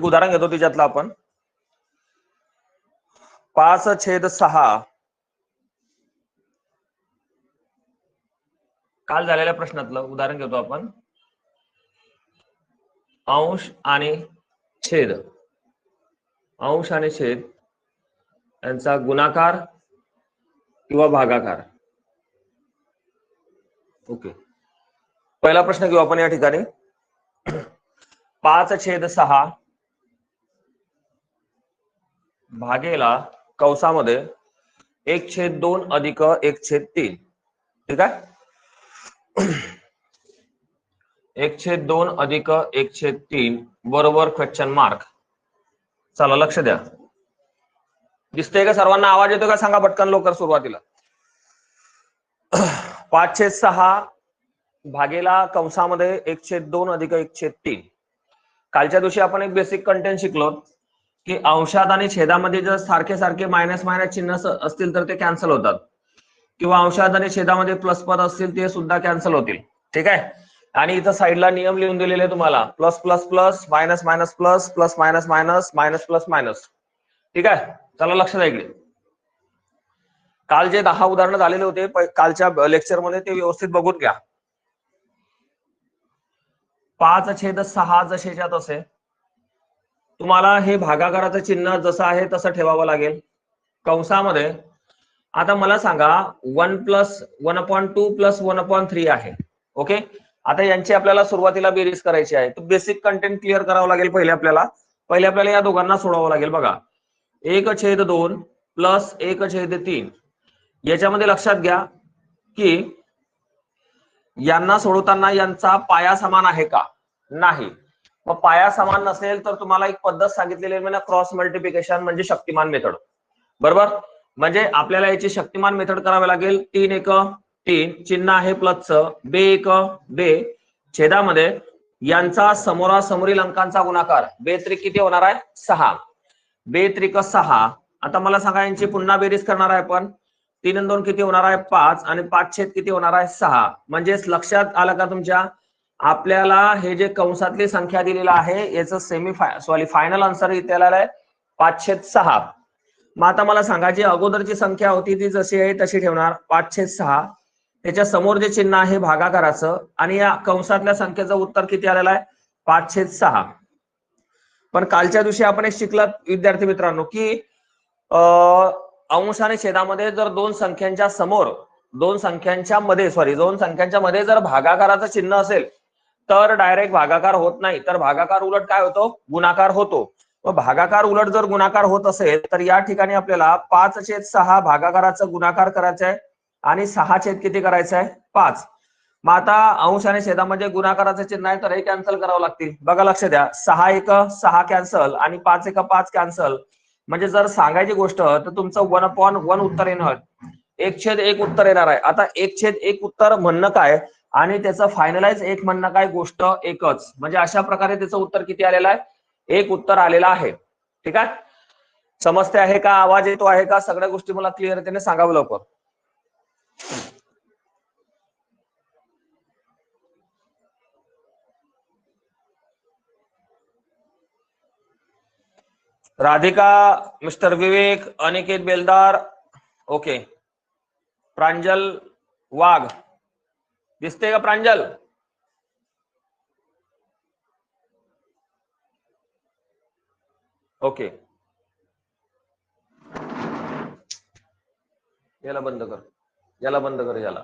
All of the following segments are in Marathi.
एक उदाहरण घेतो त्याच्यातलं आपण. 5/6 काल झालेल्या प्रश्नातलं उदाहरण घेतो आपण. अंश आणि छेद यांचा गुणाकार किंवा भागाकार. ओके, पहिला प्रश्न घेऊ आपण या ठिकाणी. 5/6 भागेला कंसामध्ये 1/2 अधिक 1/3. ठीक आहे. 1/2 अधिक 1/3 बरोबर क्वेश्चन मार्क. चला लक्ष द्या. दिसतंय का सर्वांना? आवाज येतो का सांगा पटकन लवकर सुरुवातीला. 5/6 भागेला कंसामध्ये 1/2 अधिक 1/3. कालच्या दिवशी आपण एक बेसिक कंटेंट शिकलो की अंशात आणि छेदामध्ये जर सारखे सारखे मायनस मायनस चिन्ह असतील तर ते कॅन्सल होतात, किंवा अंशात आणि छेदामध्ये प्लस पद असतील ते सुद्धा कॅन्सल होतील. ठीक आहे. आणि इथं साईडला नियम लिहून दिलेले तुम्हाला. Plus plus plus, minus minus plus, plus minus minus, minus plus minus. ठीक आहे. चला लक्ष द्या इकडे. काल जे 10 उदाहरणं झालेले होते कालच्या लेक्चरमध्ये ते व्यवस्थित बघून घ्या. 5/6 जसेच्या तसे तुम्हाला हे भागाकाराचं चिन्ह जसं आहे तसं ठेवावं लागेल कंसामध्ये. आता मला सांगा 1 + 1/2 + 1/3 आहे. ओके, आता यांची आपल्याला सुरुवातीला बेरीज करायची आहे. तर बेसिक कंटेंट क्लिअर करावं लागेल. पहिले आपल्याला या दोघांना सोडवावं लागेल. बघा, 1/2 + 1/3 याच्यामध्ये लक्षात घ्या की यांना सोडवताना यांचा पाया समान आहे का? नाही. मग पाया समान नसेल तर तुम्हाला एक पद्धत सांगितलेली आहे, क्रॉस मल्टिप्लिकेशन म्हणजे शक्तिमान मेथड. बरोबर. म्हणजे आपल्याला याची शक्तिमान मेथड करावी लागेल. 3 × 1 3 चिन्ह आहे प्लसचं, 2 × 1 2 छेदामध्ये यांचा समोरासमोरील अंकांचा गुणाकार 2 त्रिक किती होणार आहे? 6. 2 त्रिक 6. आता मला सांगा यांची पुन्हा बेरीज करणार आहे आपण. 3 आणि 2 किती होणार आहे? 5 आणि 5 किती होणार आहे? 6. म्हणजेच लक्षात आलं का तुमच्या? आपल्याला हे जे कंसातली संख्या दिलेला आहे याचं फायनल आन्सर इथे आलेला आहे 5/6. मग आता मला सांगा जी अगोदरची संख्या होती ती जशी आहे तशी ठेवणार 5/6. त्याच्या समोर जे चिन्ह आहे भागाकाराचं, आणि या कंसातल्या संख्येचं उत्तर किती आलेलं आहे? 5/6. पण कालच्या दिवशी आपण एक शिकलात विद्यार्थी मित्रांनो की अंश आणि छेदामध्ये जर दोन संख्यांच्या मध्ये जर भागाकाराचं चिन्ह असेल तर डायरेक्ट भागाकार होत नाही, तर भागाकार उलट काय होतो? गुणाकार होतो. व भागाकार उलट जर गुणाकार होत असेल तर या ठिकाणी आपल्याला 5/6 भागाकाराचं गुणाकार करायचं आहे आणि 6 किती करायचं आहे? 5. मग आता अंश आणि छेदामध्ये गुणाकाराचं चिन्ह आहे तर हे कॅन्सल करावं लागतील. बघा लक्ष द्या. 6 × 6 कॅन्सल आणि 5 × 5 कॅन्सल. म्हणजे जर सांगायची गोष्ट तर तुमचं 1/1 उत्तर येणार, 1/1 उत्तर येणार आहे. आता 1/1 उत्तर म्हणणं काय आणि त्याचं फायनलाइज 1 म्हणणं काय? गोष्ट एकच. म्हणजे अशा प्रकारे त्याचं उत्तर किती आलेलं आहे? 1 उत्तर आलेलं आहे. ठीक आहे. समजते आहे का? आवाज येतो आहे का? सगळ्या गोष्टी मला क्लिअरतेने सांगावं लवकर. राधिका, मिस्टर विवेक, अनिकेत बेलदार, ओके. प्रांजल वाघ दिसते का? प्रांजल ओके. याला बंद कर, याला बंद कर, याला.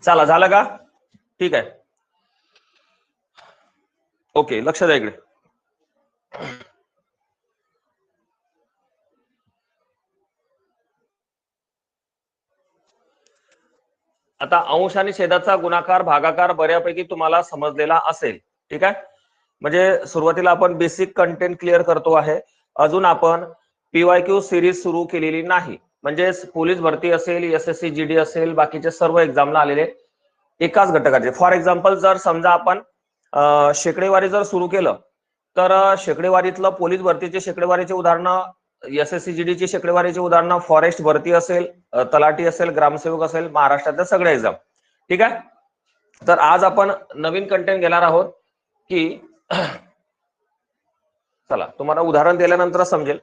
चला झालं का? ठीक आहे. ओके, लक्ष द्या इकडे. आता अंश आणि छेदाचा गुणाकार भागाकार बऱ्यापैकी तुम्हाला समजलेला असेल, ठीक आहे. म्हणजे सुरुवातीला आपण बेसिक कंटेंट क्लिअर करतो आहे. अजून आपण PYQ सिरीज सुरू केलेली नाही. म्हणजे पोलीस भरती असेल, SSC GD असेल, बाकीचे सर्व एक्झामला आलेले एकाच घटकाचे. फॉर एक्झाम्पल जर समजा आपण शेकडेवारी जर सुरू केलं तर शेकडेवारीतलं पोलीस भरतीचे शेकडेवारीचे उदाहरणं, SSC GD ची शेकडेवारीची उदाहरणं, फॉरेस्ट भरती असेल, तलाठी असेल, ग्रामसेवक असेल, महाराष्ट्रातल्या सगळे एक्झाम, ठीक आहे. तर आज आपण नवीन कंटेंट घेणार आहोत की चला तुम्हाला उदाहरण दिल्यानंतर समजेल.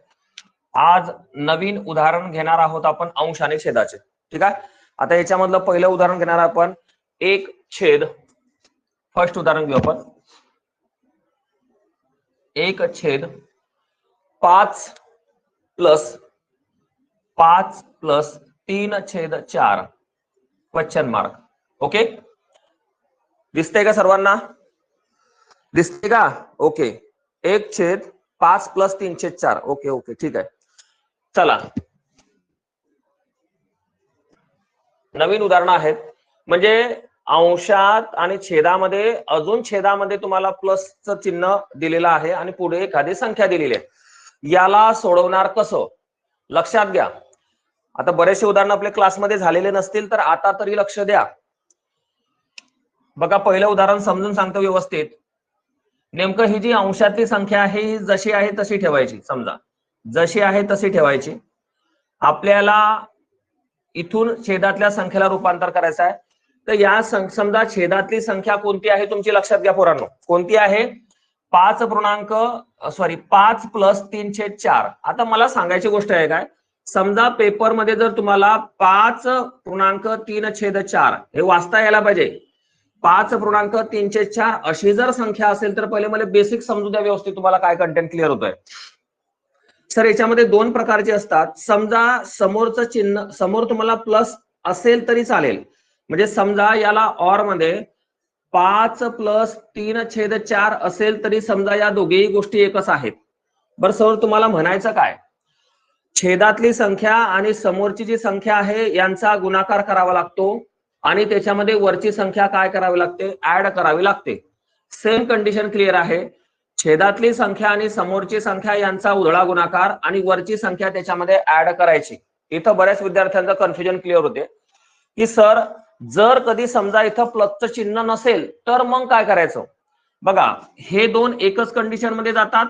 आज नवीन उदाहरण घेणार आहोत आपण अंश आणि छेदाचे, ठीक आहे. आता याच्यामधलं पहिलं उदाहरण घेणार आपण 1/. फर्स्ट उदाहरण घेऊ आपण 1/5 + 3/4 क्वेश्चन मार्क. ओके, दिसतंय का सर्वांना? दिसते का? ओके, 1/5 + 3/4. ओके ओके, ठीक आहे. चला नवीन उदाहरणं आहेत. म्हणजे अंशात आणि छेदामध्ये, अजून छेदामध्ये तुम्हाला प्लसचं चिन्ह दिलेलं आहे आणि पुढे एखादी संख्या दिलेली आहे. याला सोडवणार कसं लक्षात घ्या. आता बरेचसे उदाहरण आपल्या क्लासमध्ये झालेले नसतील तर आता तरी लक्ष द्या. बघा पहिलं उदाहरण समजून सांगतो व्यवस्थित. नेमकं ही जी अंशातली संख्या आहे ही जशी आहे तशी ठेवायची. समजा जशी आहे तशी ठेवायची. आपल्याला इथून छेदातल्या संख्येला रूपांतर करायचं आहे. तर या समजा छेदातली संख्या कोणती आहे तुमची लक्षात घ्या पोरांनो. कोणती आहे? 5 + 3/4. आता मला सांगायची गोष्ट आहे काय, समजा पेपरमध्ये जर तुम्हाला 5.3/4 हे वाचता यायला पाहिजे. 5.3/4 अशी जर संख्या असेल तर पहिले मला बेसिक समजू द्या व्यवस्थित, तुम्हाला काय कंटेंट क्लिअर होतोय. सर याच्यामध्ये दोन प्रकारचे असतात. समजा समोरचं चिन्ह समोर तुम्हाला प्लस असेल तरी चालेल. म्हणजे समजा याला ऑर मध्ये 5 + 3/4 असेल तरी समजा या दोघेही गोष्टी एकच आहेत. बरं सर तुम्हाला म्हणायचं काय, छेदातली संख्या आणि समोरची जी संख्या आहे यांचा गुणाकार करावा लागतो आणि त्याच्यामध्ये वरची संख्या काय करावी लागते, ऍड करावी लागते. सेम कंडिशन क्लिअर आहे. छेदातली संख्या आणि समोरची संख्या यांचा उधळा गुणाकार आणि वरची संख्या त्याच्यामध्ये ऍड करायची. इथं बऱ्याच विद्यार्थ्यांचं कन्फ्युजन क्लिअर होते की सर जर कधी समजा इथं प्लसचं चिन्ह नसेल तर मग काय करायचं. बघा हे दोन एकच कंडिशन मध्ये जातात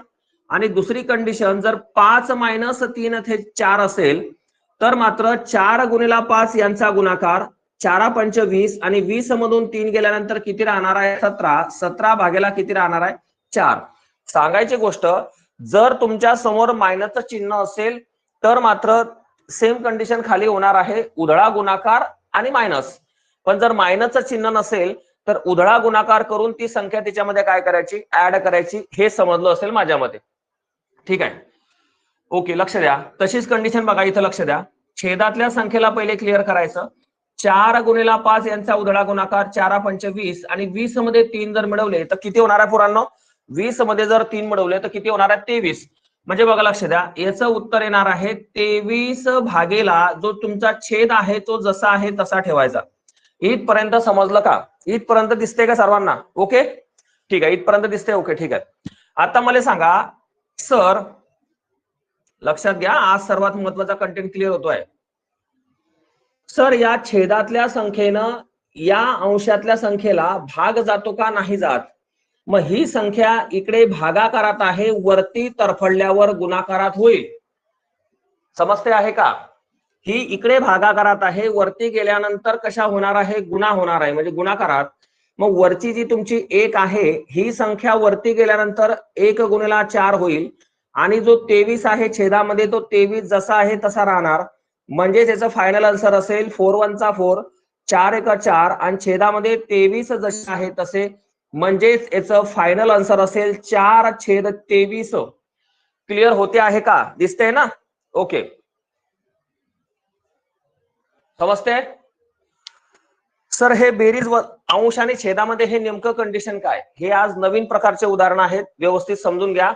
आणि दुसरी कंडिशन जर 5 - 3/4 असेल तर मात्र 4 × 5 यांचा गुणाकार, 4 × 5 = 20 आणि 20 मधून 3 गेल्यानंतर किती राहणार आहे 17. 17 भागेला किती राहणार आहे 4. सांगायची गोष्ट जर तुमच्या समोर मायनसचं चिन्ह असेल तर मात्र सेम कंडिशन खाली होणार आहे, उधळा गुणाकार आणि मायनस. पण जर मायनसचं चिन्ह नसेल तर उधळा गुणाकार करून ती संख्या त्याच्यामध्ये काय करायची, ऍड करायची. हे समजलं असेल माझ्या मते, ठीक आहे. ओके लक्ष द्या. तशीच कंडिशन बघा इथं लक्ष द्या. छेदातल्या संख्येला पहिले क्लिअर करायचं. 4 × 5 यांचा उधळा गुणाकार, 4 × 5 = 20 आणि 20 मध्ये 3 जर मिळवले तर किती होणार आहे पोरांनो, 20 मध्ये जर 3 मिळवले तर किती होणार आहे 23. म्हणजे बघा लक्ष द्या, याचं उत्तर येणार आहे 23 भागेला जो तुमचा छेद आहे तो जसा आहे तसा ठेवायचा. इथपर्यंत समजलं का? इथपर्यंत दिसते का सर्वांना? ओके ठीक आहे, इथपर्यंत दिसते. ओके ठीक आहे. आता मला सांगा सर, लक्षात घ्या आज सर्वात महत्वाचा कंटेंट क्लिअर होतोय. सर या छेदातल्या संख्येनं या अंशातल्या संख्येला भाग जातो का नाही जात? मग ही संख्या इकडे भागाकारात आहे, वरती तरफडल्यावर गुणाकारात होईल. समजते आहे का? ही इकडे भागाकारात आहे, वरती गेल्यानंतर कशा होणार आहे, गुणा होणार आहे, म्हणजे गुणाकारात. मग वरची जी तुमची 1 आहे ही संख्या वरती गेल्यानंतर 1 × 4 होईल आणि जो 23 आहे छेदामध्ये तो 23 जसा आहे तसा राहणार. म्हणजे त्याचं फायनल आन्सर असेल 4 × 1 = 4, 4 × 1 = 4 आणि छेदामध्ये 23 जसे आहे तसे. म्हणजेच याचं फायनल आन्सर असेल 4/23. क्लिअर होते आहे का? दिसतंय ना? ओके समजते. सर हे बेरीज व अंश आणि छेदामध्ये हे नेमकं कंडिशन काय, हे आज नवीन प्रकारचे उदाहरण आहेत, व्यवस्थित समजून घ्या.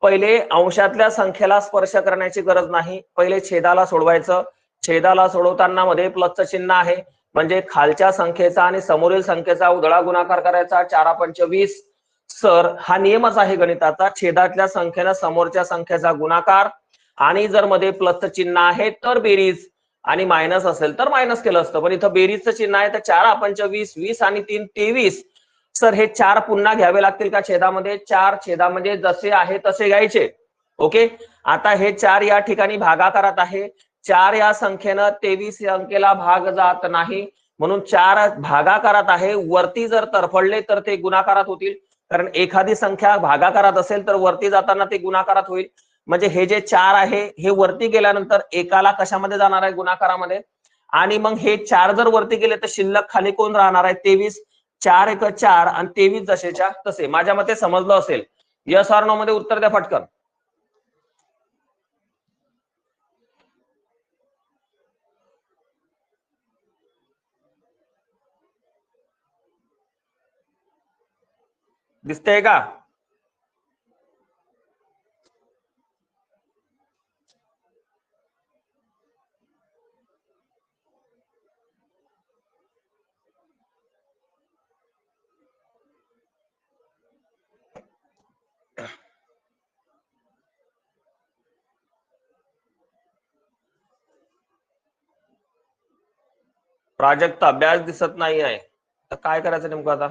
पहिले अंशातल्या संख्येला स्पर्श करण्याची गरज नाही, पहिले छेदाला सोडवायचं. छेदाला सोडवताना मध्ये प्लसचं चिन्ह आहे, म्हणजे खालच्या संख्येचा आणि समोरील संख्येचा उधळा गुणाकार करायचा. 4×5 = 20. सर हा नियमच आहे गणिताचा, छेदातल्या संख्येनं समोरच्या संख्येचा गुणाकार, आणि जर मध्ये प्लसचं चिन्ह आहे तर बेरीज, आणि मायनस असेल तर मायनस केलं असतं. पण इथं बेरीजचं चिन्ह आहे तर 4×5 = 20, आणि 3 = 23. सर हे 4 पुन्हा घ्यावे लागतील का छेदामध्ये? 4 छेदामध्ये जसे आहे तसे घ्यायचे. ओके, आता हे 4 या ठिकाणी भागाकारात आहे. 4 या संख्येनं 23 अंकेला भाग जात नाही, म्हणून 4 भागाकारात आहे. वरती जर तरफडले तर ते गुणाकारात होतील, कारण एखादी संख्या भागाकारात असेल तर वरती जाताना ते गुणाकारात होईल. म्हणजे हे जे 4 आहे हे वरती गेल्यानंतर एकाला कशामध्ये जाणार आहे? गुणाकारामध्ये. आणि मग हे 4 जर वरती गेले तर शिल्लक खाली कोण राहणार आहे? 23. 4 × 4 आणि 23 जसेच्या तसे. माझ्या मते समजलं असेल. यस ऑर नो मध्ये उत्तर द्या फटकन. दिसतंय का? प्राजक्ता अभ्यास दिसत नाही आहे तर काय करायचं नेमकं आता?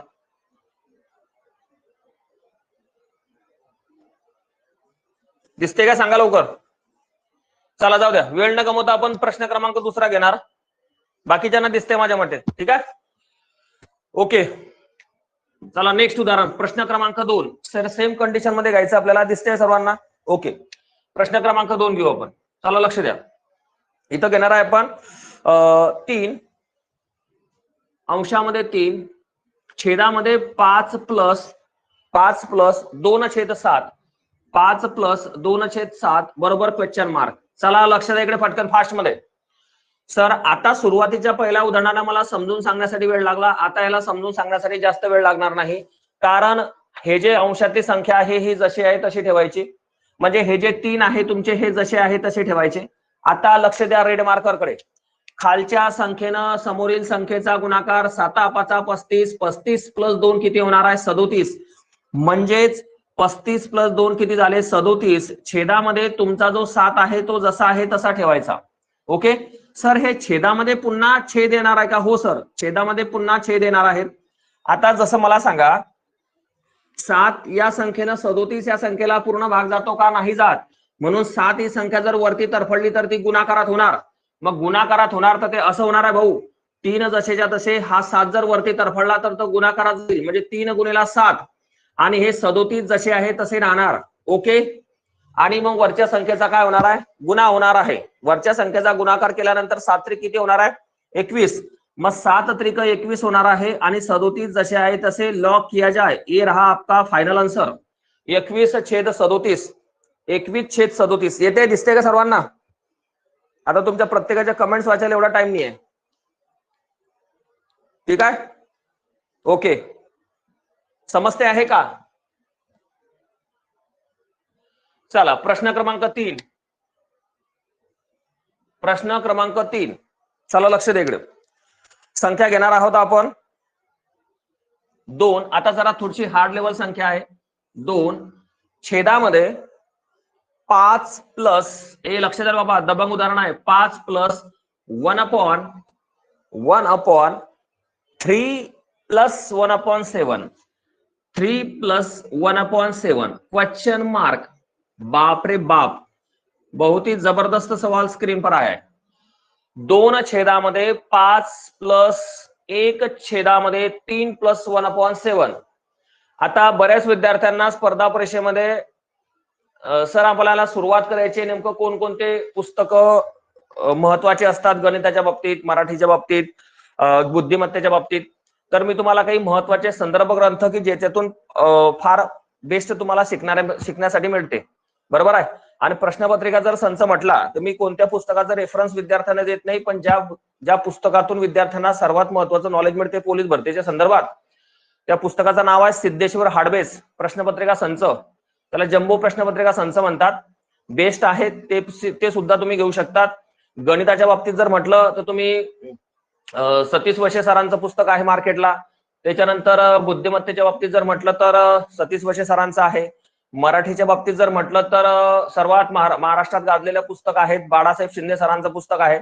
दिसते का सांगा लवकर. चला जाऊ द्या, वेळ न गमवता आपण प्रश्न क्रमांक दुसरा घेणार. बाकीच्यांना दिसते माझ्या मते, ठीक आहे? ओके, चला नेक्स्ट उदाहरण. प्रश्न क्रमांक 2. सर सेम कंडिशन मध्ये घ्यायचं आपल्याला, दिसते सर्वांना? ओके, प्रश्न क्रमांक 2 घेऊ आपण. चला लक्ष द्या. इथं घेणार आहे आपण 3 अंशामध्ये 3 छेदामध्ये 5 + 2/7. 5 + 2/7 बरोबर क्वेश्चन मार्क. चला लक्ष द्या इकडे फटकन फास्ट मध्ये. सर आता सुरुवातीच्या पहिल्या उदाहरणाला मला समजून सांगण्यासाठी वेळ लागला, आता याला समजून सांगण्यासाठी जास्त वेळ लागणार नाही, कारण हे जे अंशातली संख्या आहे ही जशी आहे तशी ठेवायची. म्हणजे हे जे 3 आहे तुमचे हे जसे आहे तसे ठेवायचे. आता लक्ष द्या रेड मार्कर कडे. खालच्या संख्येनं समोरील संख्येचा गुणाकार. 7×5 = 35. 35 + 2 किती होणार आहे? 37. म्हणजेच 35 + 2 किती झाले? 37. छेदामध्ये तुमचा जो 7 आहे तो जसा आहे तसा ठेवायचा. ओके सर, हे छेदामध्ये पुन्हा छेद येणार आहे का? हो सर, छेदामध्ये पुन्हा छेद येणार आहेत. आता जसं मला सांगा, 7 या संख्येनं 37 या संख्येला पूर्ण भाग जातो का? नाही जात. म्हणून 7 ही संख्या जर वरती तरफडली तर ती गुणाकारात होणार. मग गुणाकारात होणार तर ते असं होणार आहे भाऊ, 3 जसेच्या तसे. हा 7 जर वरती तरफडला तर तो गुणाकारात जाईल, म्हणजे 3 × 7, आणि हे 37 जसे आहे तसे राहणार. ओके, आणि मग वरच्या संख्येचा काय होणार आहे? गुणा होणार आहे. वरच्या संख्येचा गुणाकार केल्यानंतर 7 त्रिक किती होणार आहे? 21. मग 7 त्रिक 21 होणार आहे, आणि 37 जसे आहे तसे लॉक किया जाए. ये रहा आपका फायनल आंसर. 21/37. 21/37 येते. दिसते का सर्वांना? आता तुमच्या प्रत्येकाच्या कमेंट्स वाचायला एवढा टाइम नाही आहे, ठीक आहे? ओके, समजते आहे का? चला प्रश्न क्रमांक 3. प्रश्न क्रमांक 3. चला लक्ष द्या इकडे. संख्या घेणार आहोत आपण 2. आता जरा थोडीशी हार्ड लेवल संख्या आहे. 2 छेदामध्ये 5 + हे लक्ष द्या बाबा, दबंग उदाहरण आहे. 5 + 1/3 + 1/7. 3 + 1/7 क्वेश्चन मार्क. बाप रे बाप, बहुत ही जबरदस्त सवाल स्क्रीन पर आया है. 2 छेदामध्ये 5 + 1 छेदामध्ये 3 + 1/7. आता बऱ्याच विद्यार्थ्यांना स्पर्धा परीक्षेमध्ये सर आपल्याला सुरुवात करायची, नेमकं कोणकोणते पुस्तकं महत्वाचे असतात गणिताच्या बाबतीत, मराठीच्या बाबतीत, बुद्धिमत्तेच्या बाबतीत. तर मी तुम्हाला काही महत्वाचे संदर्भ ग्रंथ की ज्याच्यातून फार बेस्ट तुम्हाला शिकण्यासाठी मिळते, बरोबर आहे. आणि प्रश्नपत्रिका जर संच म्हटला तर मी कोणत्या पुस्तकाचा रेफरन्स विद्यार्थ्यांना देत नाही, पण ज्या पुस्तकातून विद्यार्थ्यांना सर्वात महत्वाचं नॉलेज मिळते पोलीस भरतीच्या संदर्भात, त्या पुस्तकाचं नाव आहे सिद्धेश्वर हाडबेस प्रश्नपत्रिका संच. त्याला जम्बो प्रश्नपत्रिका संच म्हणतात. बेस्ट आहे ते सुद्धा तुम्ही घेऊ शकतात. गणिताच्या बाबतीत जर म्हटलं तर तुम्ही सतीश वशे सरांचं पुस्तक आहे मार्केटला. त्याच्यानंतर बुद्धिमत्तेच्या बाबतीत जर म्हटलं तर सतीश वशे सरांचं आहे. मराठीच्या बाबतीत जर म्हटलं तर सर्वात महाराष्ट्रात गाजलेलं पुस्तक आहेत बाळासाहेब शिंदे सरांचं पुस्तक आहे.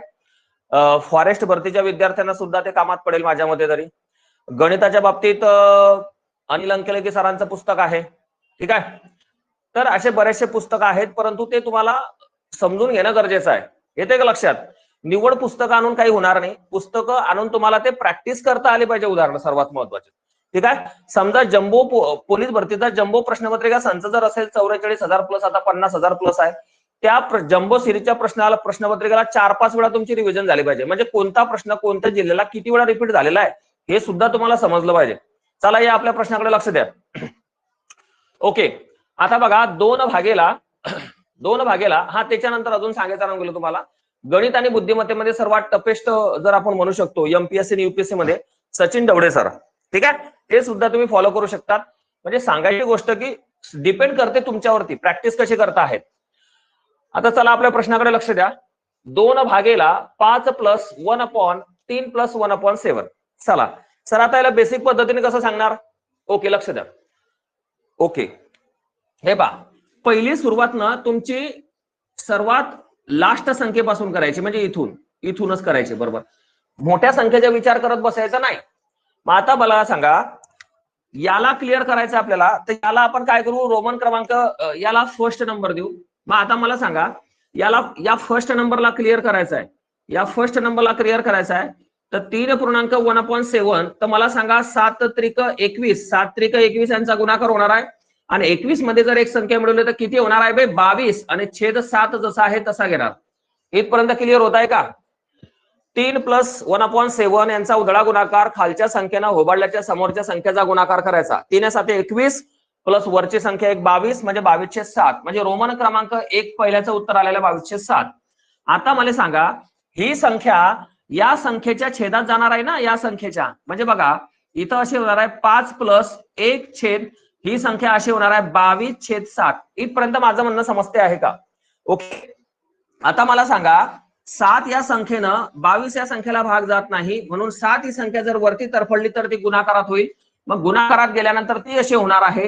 फॉरेस्ट भरतीच्या विद्यार्थ्यांना सुद्धा ते कामात पडेल माझ्या मते तरी. गणिताच्या बाबतीत अनिल अंकेलगे सरांचं पुस्तक आहे. ठीक आहे. तर असे बरेचसे पुस्तक आहेत, परंतु ते तुम्हाला समजून घेणं गरजेचं आहे. येते का लक्षात? निवड पुस्तकं आणून काही होणार नाही. पुस्तकं आणून तुम्हाला ते प्रॅक्टिस करता आली पाहिजे. उदाहरण सर्वात महत्वाचे. ठीक आहे. समजा जम्बो पोलीस भरतीचा जम्बो प्रश्नपत्रिका संच जर असेल 44,000 प्लस, आता 50,000 प्लस आहे, त्या जम्बो सिरीजच्या प्रश्नपत्रिकेला 4-5 वेळा तुमची रिव्हिजन झाली पाहिजे. म्हणजे कोणता प्रश्न कोणत्या जिल्ह्याला किती वेळा रिपीट झालेला आहे हे सुद्धा तुम्हाला समजलं पाहिजे. चला या आपल्या प्रश्नाकडे लक्ष द्या. ओके. आता बघा 2 भागेला हा त्याच्यानंतर अजून सांगायचं राहून गेलो तुम्हाला. गणित आणि बुद्धिमत्तेमध्ये सर्वात टफेस्ट जर आपण म्हणू शकतो एमपीएससी आणि युपीएससी मध्ये सचिन ढवळे सर. ठीक आहे. ते सुद्धा तुम्ही फॉलो करू शकतात. म्हणजे सांगायची गोष्ट की डिपेंड करते तुमच्यावरती प्रॅक्टिस कशी करता आहेत. आता चला आपल्या प्रश्नाकडे लक्ष द्या. 2 भागेला 5 + 1/3 + 1/7. चला सर आता याला बेसिक पद्धतीने कसं सांगणार? ओके लक्ष द्या. ओके हे पहा, पहिली सुरुवात ना तुमची सर्वात लास्ट संख्येपासून करायची, म्हणजे इथूनच करायची. बरोबर. मोठ्या संख्येचा विचार करत बसायचा नाही. मग आता मला सांगा याला क्लिअर करायचं आपल्याला, तर याला आपण काय करू? रोमन क्रमांक याला फर्स्ट नंबर देऊ. मग आता मला सांगा या फर्स्ट नंबरला क्लिअर करायचा आहे. या फर्स्ट नंबरला क्लिअर करायचा आहे तर 3.1/7. तर मला सांगा 7 त्रिक 21, 7 त्रिक 21 यांचा गुणाकार होणार आहे. आणि 21 मध्ये जर एक संख्या मिळवली तर किती होणार आहे बे? 22. आणि छेद 7 जसा आहे तसा घेणार. इथपर्यंत क्लिअर होत आहे का? 3 + 1/7 यांचा उधळा गुणाकार खालच्या संख्येनं होबाळल्याच्या समोरच्या संख्येचा गुणाकार करायचा. 3 7 21 प्लस वरची संख्या 1 22 म्हणजे 22/7. म्हणजे रोमन क्रमांक 1 पहिल्याचं उत्तर आलेलं 22/7. आता मला सांगा ही संख्या या संख्येच्या छेदात जाणार आहे ना, या संख्येच्या. म्हणजे बघा इथं अशी होणार आहे 5 + 1 ही संख्या अशी होणार आहे 22/7. इथपर्यंत माझं म्हणणं समजते आहे का? ओके. आता मला सांगा 7 या संख्येनं 22 या संख्येला भाग जात नाही, म्हणून 7 ही संख्या जर वरती तरफडली तर ती गुणाकारात होईल. मग गुणाकारात गेल्यानंतर ती अशी होणार आहे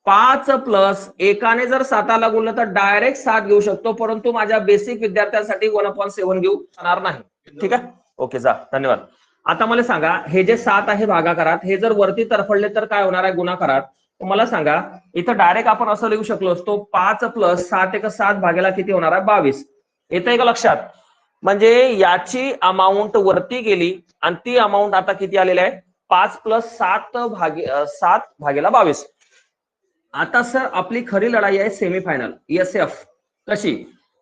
5 + 1 जर 7ला गुणलं तर डायरेक्ट 7 घेऊ शकतो, परंतु माझ्या बेसिक विद्यार्थ्यांसाठी 1/7 घेऊ शकणार नाही. ठीक आहे. ओके जा धन्यवाद. आता मला सांगा हे जे 7 आहे भागाकारात, हे जर वरती तरफडले तर काय होणार आहे गुणाकारात? मला सांगा इथं डायरेक्ट आपण असं लिहू शकलो असतो 5 + 7 × 7 भागेला किती होणार आहे? 22. येतंय का लक्षात? म्हणजे याची अमाऊंट वरती गेली आणि ती अमाऊंट आता किती आलेली आहे? 5 + 7 भागेला 22. आता सर आपली खरी लढाई आहे सेमीफायनल SF. कशी?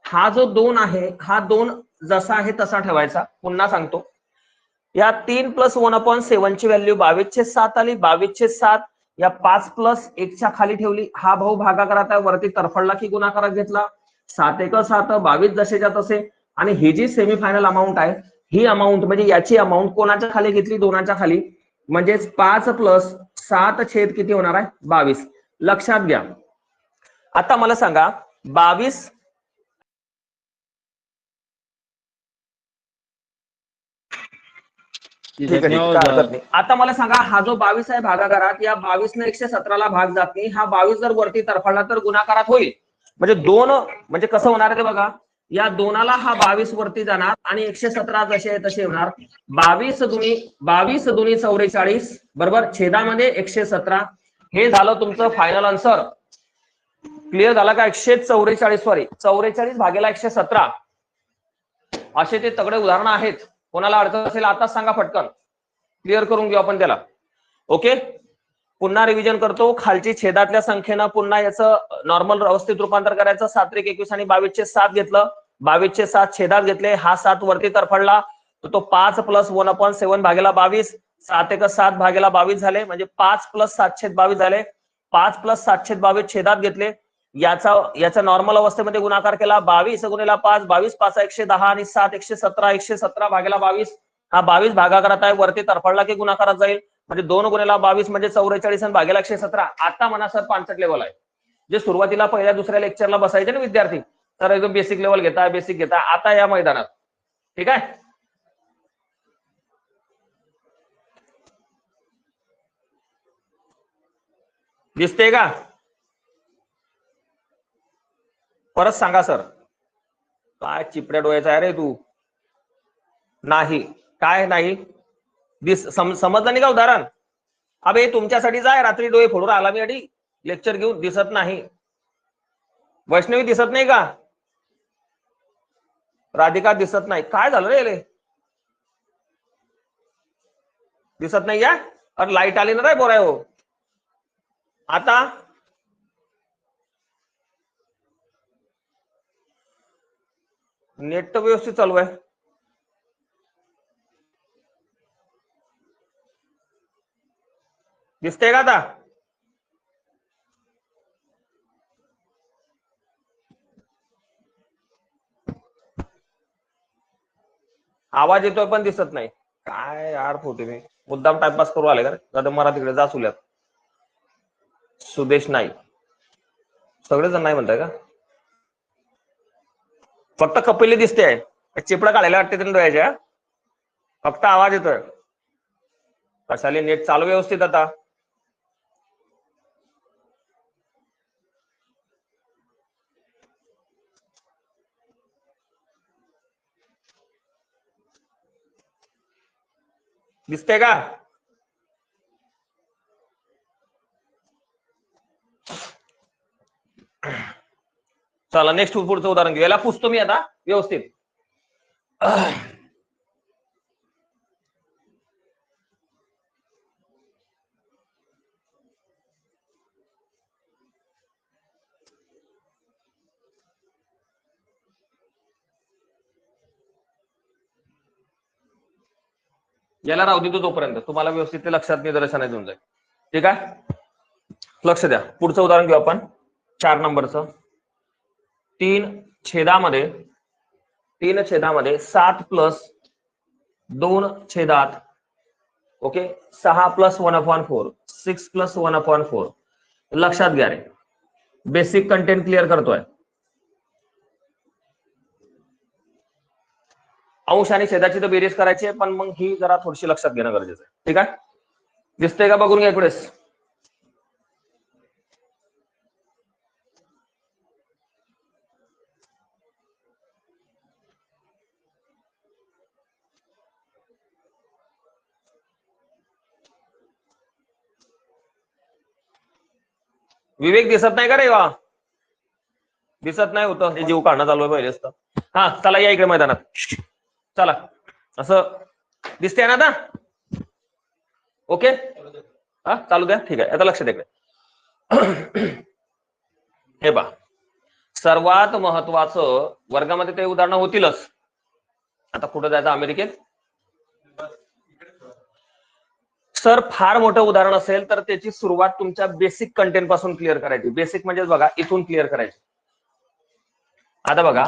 हा जो 2 आहे हा 2 जसा आहे तसा ठेवायचा. पुन्हा सांगतो या 3 + 1/7 ची व्हॅल्यू 22/7 आली. 22/7 या 5 + 1च्या खाली ठेवली. हा भाऊ भागाकारात आहे, वरती तरफडला की गुणाकारात घेतला. 7 × 7 22 जसेच्या तसे. आणि ही जी सेमीफायनल अमाऊंट आहे ही अमाऊंट म्हणजे याची अमाऊंट कोणाच्या खाली घेतली? 2च्या खाली. म्हणजेच 5 + 7 छेद किती होणार आहे? 22. लक्षात घ्या. आता मला सांगा 22 ठीक आहे. आता मला सांगा हा जो 22 आहे भागाकारात, या 22 ने 117ला भाग जात नाही. हा 22 जर वरती तरफडला तर गुणाकारात होईल. म्हणजे 2 म्हणजे कसं होणार आहे ते बघा. या 2ला हा 22 वरती जाणार आणि 117 जसे तसे होणार. 22 दुनी 44 बरोबर. छेदामध्ये 117. हे झालं तुमचं फायनल आन्सर. क्लिअर झाला का? 144 सॉरी 44 भागेला 117 असे ते तगडे उदाहरण आहेत. कोणाला अडचण असेल आता सांगा पटकन, क्लिअर करून घेऊ आपण त्याला. ओके. पुन्हा रिव्हिजन करतो. खालची छेदातल्या संख्येनं पुन्हा याचं नॉर्मल अवस्थेत रूपांतर करायचं. 7 त्रिक 21 आणि 22/7 घेतलं. 22/7 छेदात घेतले. हा 7 वरती तरफडला तर तो 5 + 1/7 भागेला 22. 7 × 7 भागेला 22 झाले. म्हणजे 5 + 7/22 झाले. 5 + 7/22 छेदात घेतले. याचा नॉर्मल अवस्थेमध्ये गुणाकार केला. 22 × 5 22 5 110 आणि 7 117 117 भागेला 22. हा 22 भागाकारात आहे, वरती तरफडला की गुणाकारात जाईल. म्हणजे 2 × 22 म्हणजे 44 आणि भागेला 117. आता म्हणा सर 65 लेवल आहे. जे सुरुवातीला पहिल्या दुसऱ्या लेक्चरला बसायचे ना विद्यार्थी, तर एकदम बेसिक लेवल घेता, बेसिक घेता, आता या मैदानात. ठीक आहे. दिसते का? परत सांगा सर. काय चिपड्या डोळ्याचा आहे रे तू? नाही. काय नाही? समजलं नाही का उदाहरण? अबे तुमच्यासाठीच आहे, रात्री डोळे फोडून आला मी अडी लेक्चर घेऊन. दिसत नाही? वैष्णवी दिसत नाही का? राधिका दिसत नाही? काय झालं रे? दिसत नाही या? अरे लाईट आली ना रे बोराय हो. आता नेट तर व्यवस्थित चालू आहे. दिसते का आता? आवाज येतोय पण दिसत नाही. काय यार फोटो मी मुद्दाम टाइमपास करू आले का? दादा मला तिकडे जा सुल्यात. सुदेश नाही. सगळेजण नाही म्हणताय का? फक्त कपिली दिसते आहे. चिपडा काढायला वाटते त्यांना डोळ्याच्या. फक्त आवाज येतोय. कशाले नेट चालू व्यवस्थित आता? दिसते का? चला नेक्स्ट पुढचं उदाहरण घेऊ. याला पुसतो मी आता व्यवस्थित. याला राहू दे तोपर्यंत, तुम्हाला व्यवस्थित लक्षात निदर्शनात येऊन जाईल. ठीक आहे, लक्ष द्या. पुढचं उदाहरण घेऊ आपण 4 नंबरचं. 3 छेदामध्ये 7 प्लस 2 छेदात ओके 6 प्लस 1/4 6 प्लस 1/4. लक्षात घ्या रे, बेसिक कंटेंट क्लिअर करतोय. अंश आणि छेदाची तर बेरीज करायची आहे, पण मग ही जरा थोडीशी लक्षात घेणं गरजेचं आहे. ठीक आहे, दिसतंय का बघून घ्या इकडेच. विवेक दिसत नाही का रे? वा दिसत नाही होतं, हे जीव काढणं चालू आहे पहिले असतं. हा चला या इकडे मैदानात. चला असं दिसतंय ना आता? ओके हा चालू द्या. ठीक आहे, आता लक्ष द्या. हे पहा, सर्वात महत्वाचं वर्गामध्ये ते उदाहरणं होतीलच. आता कुठं जायचं? अमेरिकेत. सर फार मोठं उदाहरण असेल तर त्याची सुरुवात तुमच्या बेसिक कंटेंट पासून क्लिअर करायची. बेसिक म्हणजे बघा इथून क्लिअर करायची. आता बघा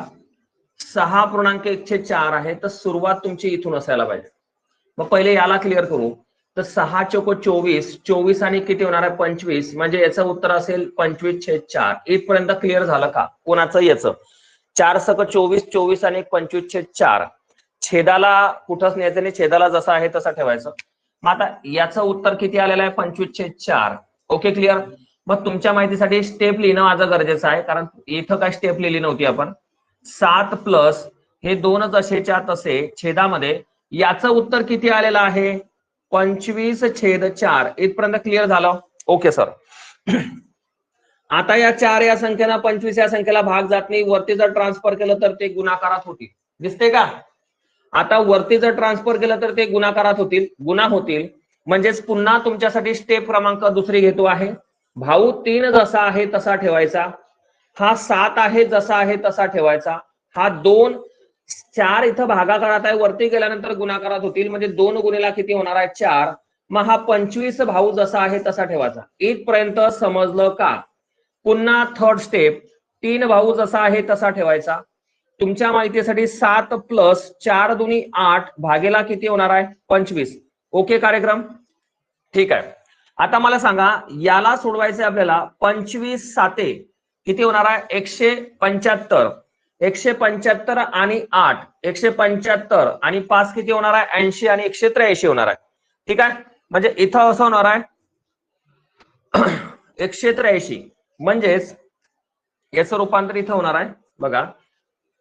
6.1/4 आहे, तर सुरुवात तुमची इथून असायला पाहिजे. मग पहिले याला क्लिअर करू. तर 6 चोक 24, 24 आणि किती होणार आहे 25, म्हणजे याचं उत्तर असेल 25/4. इथपर्यंत क्लिअर झालं का कोणाचं? याचं 4 सक 24, 24 आणि 25/4. छेदाला कुठंच न्यायचं नाही, छेदाला जसा आहे तसा ठेवायचं. मग आता याचं उत्तर किती आलेलं आहे 25/4. Okay clear. मग तुमच्या माहितीसाठी स्टेप लिहिणं माझं गरजेचं आहे, कारण इथं काय स्टेप लिहिली नव्हती आपण. 7 प्लस हे 2 जसेच्या तसे छेदामध्ये याचं उत्तर किती आलेलं आहे 25/4. इथपर्यंत क्लिअर झालं? Okay sir. आता या 4 या संख्येला 25 या संख्येला भाग जात नाही. वरती जर ट्रान्सफर केलं तर ते गुणाकारात होतील. दिसते का? आता वरती जर ट्रान्सफर केलं तर ते गुणाकारात होतील, गुणा होतील. म्हणजेच पुन्हा तुमच्यासाठी स्टेप क्रमांक दुसरी घेतो आहे. भाऊ 3 जसा आहे तसा ठेवायचा. हा 7 आहे जसा आहे तसा ठेवायचा. हा 2 4 इथं भागाकारात आहे, वरती गेल्यानंतर गुणाकारात होतील. म्हणजे 2 गुणिला किती होणार आहे 4. मग हा 25 भाऊ जसा आहे तसा ठेवायचा. इथपर्यंत समजलं का? पुन्हा थर्ड स्टेप 3 भाऊ जसा आहे तसा ठेवायचा. तुमच्या माहितीसाठी 7 प्लस 4 दुनी 8 भागेला किती होणार आहे 25. ओके कार्यक्रम. ठीक आहे. आता मला सांगा याला सोडवायचं आपल्याला 25 साते किती होणार आहे 175. 175 आणि 8 175 आणि 5 किती होणार आहे 80 आणि 183 होणार आहे. ठीक आहे, म्हणजे इथं असं होणार आहे 183 म्हणजेच याचं रूपांतर इथं होणार आहे बघा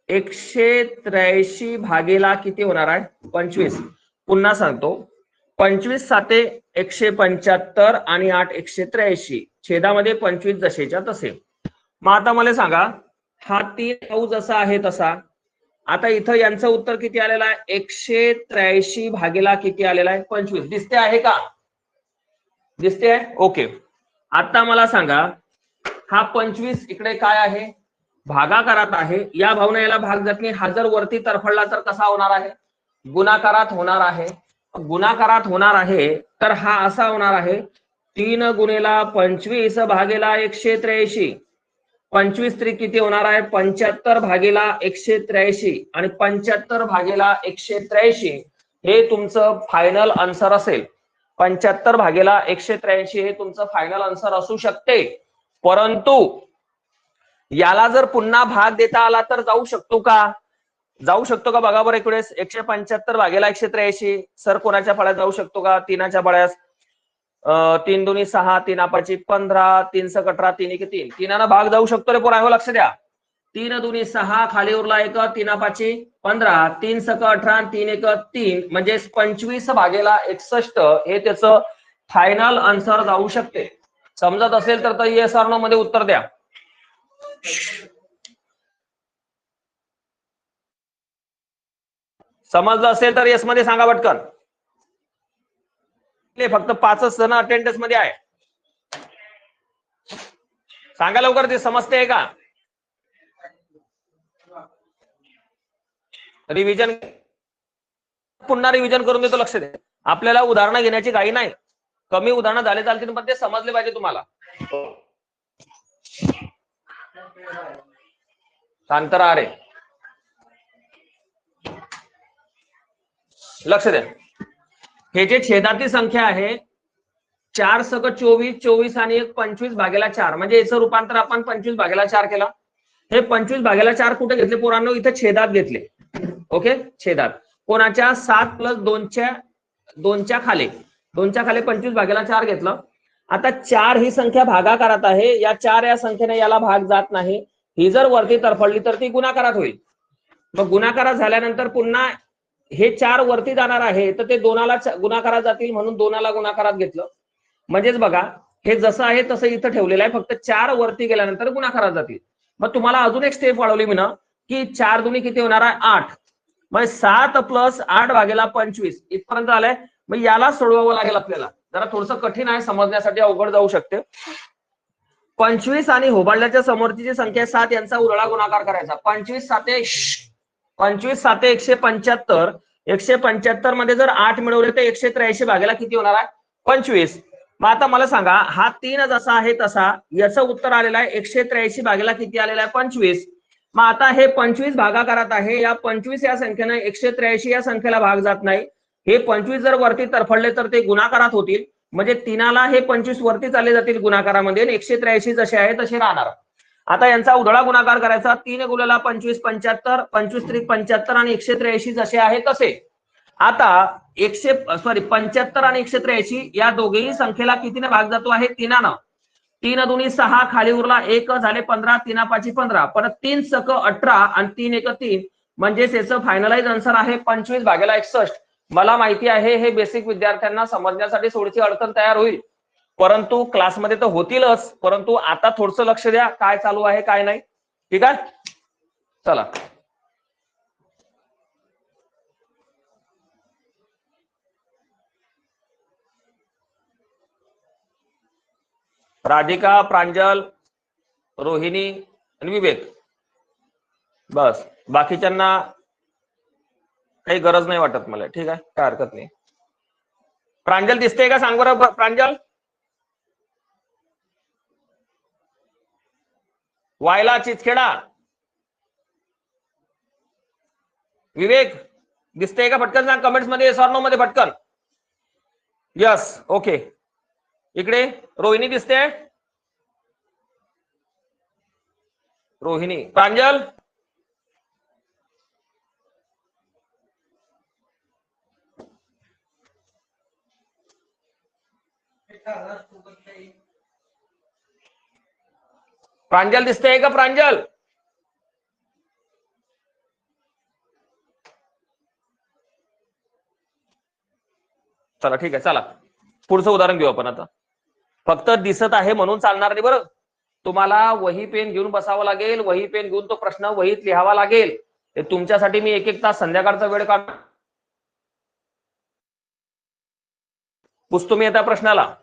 183 भागेला किती होणार आहे 25. पुन्हा सांगतो 25 साते 175 आणि 8 183 छेदामध्ये 25 जसेच्या तसे. मग आता मला सांगा हा 3 जसा आहे तसा आता इथं यांचं उत्तर किती आलेलं आहे 183 भागेला किती आलेला आहे 25. दिसते आहे का दिसते आहे ओके. आता मला सांगा हा 25 इकडे काय आहे भागाकारात आहे या भावना याला भाग जात नाही. हा जर वरती तरफडला तर कसा होणार आहे गुणाकारात होणार आहे. गुणाकारात होणार आहे तर हा असा होणार आहे 3 गुणेला 25 भागेला 183. 25 त्रिक किती होणार आहे 75 भागेला 183 आणि 75 भागेला 183 हे तुमचं फायनल आन्सर असेल. 75 भागेला 183 हे तुमचं फायनल आन्सर असू शकते. परंतु याला जर पुन्हा भाग देता आला तर जाऊ शकतो का बघा बरं एक वेळेस 175 भागेला 183 सर कोणाच्या फळ्यात जाऊ शकतो का 3च्या फळ्यात 3 दुनी 6 3 5 15 3 स 18 3 1 3 3 भाग जाऊ शकतो रे पोरा लक्ष द्या 3 दुनी 6 खाली उरला 1 3 5 15 3 स 18 3 1 3 म्हणजे 25 भागेला 61 हे त्याचं फायनल आन्सर जाऊ शकते. समजत असेल तर येस ऑर नो मध्ये उत्तर द्या. समजलं असेल तर येस मध्ये सांगा पटकन. फक्त 5 जण अटेंडन्स मध्ये आहे सांगा लवकर ते समजते का रिव्हिजन पुन्हा रिव्हिजन करून देतो. लक्ष द्या आपल्याला उदाहरणं घेण्याची घाई नाही. कमी उदाहरणं झाले चालतील पण ते समजले पाहिजे तुम्हाला. शांत राहा रे. लक्ष द्या हे जे छेदातील संख्या आहे 4 सक 24 24 आणि 1 25 भागेला 4 म्हणजे याचं रूपांतर आपण 25 भागेला 4 केला. हे 25 भागेला 4 कुठे घेतले पोरांनो इथे छेदात घेतले. ओके छेदात कोणाच्या 7 प्लस 2च्या खाली 25 भागेला 4 घेतलं. आता 4 ही संख्या भागाकारात आहे या 4 या संख्येने याला भाग जात नाही. ही जर वरती तरफडली तर ती गुणाकारात होईल. मग गुणाकारात झाल्यानंतर पुन्हा हे 4 वरती जाणार आहे तर ते 2ला गुणाकारात जातील म्हणून 2ला गुणाकारात घेतलं. म्हणजेच बघा हे जसं आहे तसं इथं ठेवलेलं आहे फक्त 4 वरती गेल्यानंतर गुणाकारात जातील. मग तुम्हाला अजून एक स्टेप वाढवली मी ना की 4 दुनी किती होणार आहे 8 मग 7 प्लस 8 भागेला 25 इथपर्यंत आलंय. मग याला सोडवावं लागेल आपल्याला. जरा थोडंसं कठीण आहे समजण्यासाठी अवघड जाऊ शकते. 25 आणि होबाळल्याच्या समोरची जी संख्या 7 यांचा उरळा गुणाकार करायचा. 25 साते 175 175 मध्ये जर 8 मिळवले तर 183 भागेला किती होणार आहे 25. मग आता मला सांगा हा 3 जसा आहे तसा याचं उत्तर आलेलं आहे 183 भागेला किती आलेला आहे 25. मग आता हे 25 भागाकारात आहे या 25 या संख्येने 183 या संख्येला भाग जात नाही. हे 25 जर वरती तरफडले तर ते गुणाकारात होतील म्हणजे 3ला हे 25 वरती चालले जातील गुणाकारामध्ये 183 जसे आहे तसे राहणार. आता यांचा उधळा गुणाकार करायचा 3 गुणेला 25 75 25 त्रिक 75 आणि 183 जसे आहे तसे. आता 75 आणि 183 या दोघेही संख्येला कितीने भाग जातो आहे 3नं. 3 दुनी 6 खाली उरला 1 झाले 15 3 5 15 परत 3 सक 18 आणि 3 1 3 म्हणजे याचं फायनलाइज आन्सर आहे 25 भागेला 61. मला माहिती आहे हे बेसिक विद्यार्थ्यांना समजण्यासाठी थोडीशी अडचण तयार होईल परंतु क्लासमध्ये तर होतीलच. परंतु आता थोडंसं लक्ष द्या काय चालू आहे काय नाही. ठीक आहे चला. राधिका प्रांजल रोहिणी आणि विवेक बस बाकीच्यांना काही गरज नाही वाटत मला. ठीक आहे काय हरकत नाही. प्रांजल दिसते का सांग बरं प्रांजल. वायला चिचखेडा विवेक दिसते का पटकन सांग कमेंट्स मध्ये येस ऑर नो मध्ये पटकन. Yes okay. इकडे रोहिणी दिसते रोहिणी, प्रांजल प्रांजल दिसतंय का प्रांजल? चला ठीक आहे, चला पुढचं उदाहरण घेऊ आपण आता. फक्त दिसत आहे म्हणून चालणार नाही बरं. तुम्हाला वही पेन घेऊन बसावं लागेल, वही पेन घेऊन तो प्रश्न वहीत लिहावा लागेल. ते तुमच्यासाठी मी 1-1 तास संध्याकाळचा वेळ काढ पुसतो मी आता प्रश्नाला.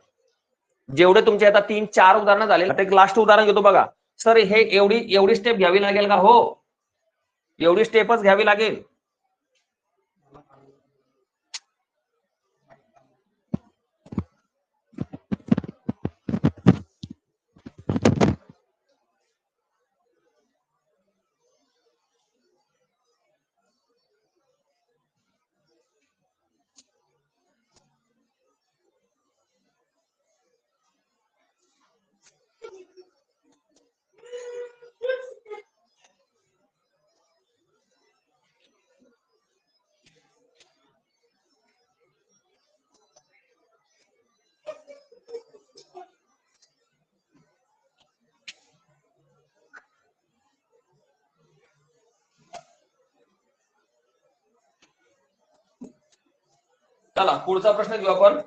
जेवढे तुमचे आता 3-4 उदाहरणं झाले, आता एक लास्ट उदाहरण घेतो बघा. सर हे एवढी स्टेप घ्यावी लागेल का? हो, एवढी स्टेपच घ्यावी लागेल. चला पुढचा प्रश्न घेऊ आपण.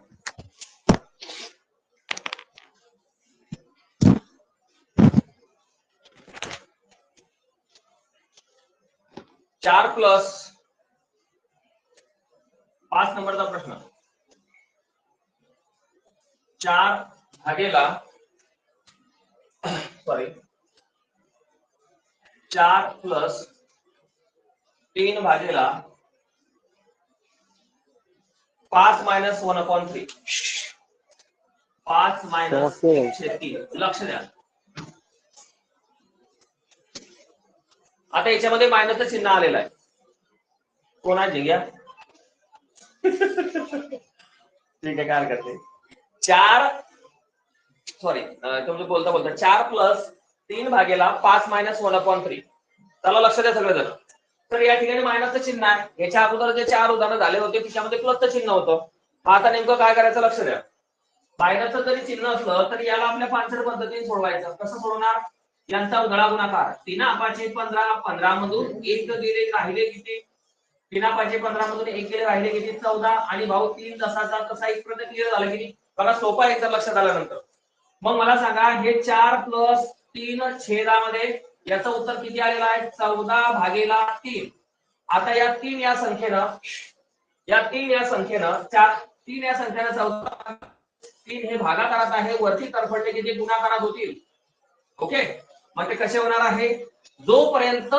चार प्लस 5 नंबरचा प्रश्न. 4 भागेला 4 प्लस 3 भागेला 5 मायनस 1/3. 5 मायनस 1/3. लक्ष द्या. आता याच्यामध्ये मायनसचं चिन्ह आलेलं आहे. कोणाची घ्या ठीक आहे, काय करते. 4 तुम्ही बोलता 4 प्लस 3 भागेला 5 मायनस 1/3. त्याला लक्ष द्या सगळेजण. तर या ठिकाणी मायनसचं चिन्ह आहे. याच्या अगोदर जे 4 उदाहरणं झाले होते त्याच्यामध्ये प्लसचं चिन्ह होतं. आता नेमकं काय करायचं लक्ष द्या. मायनसचं जरी चिन्ह असलं तरी याला आपल्या पांचड पद्धतीने सोडवायचं. कसं सोडवणार? यांचा उधळा गुणाकार. 3×5=15. 15 मधून 1 गेले, राहिले किती? 3×5=15 मधून 1 गेले, राहिले किती? 14. आणि भाऊ 3 जसाचा तसा इथपर्यंत क्लिअर झालं किती? बघा सोपा आहे जर लक्षात आल्यानंतर. मग मला सांगा हे 4 प्लस 3 छेदामध्ये याचं उत्तर किती आलेलं आहे? 14/3. आता या 3 या संख्येनं 3 हे भागाकारात आहे, वरती तरफडले किती गुणाकारात होतील. ओके, मग ते कसे होणार आहे? जोपर्यंत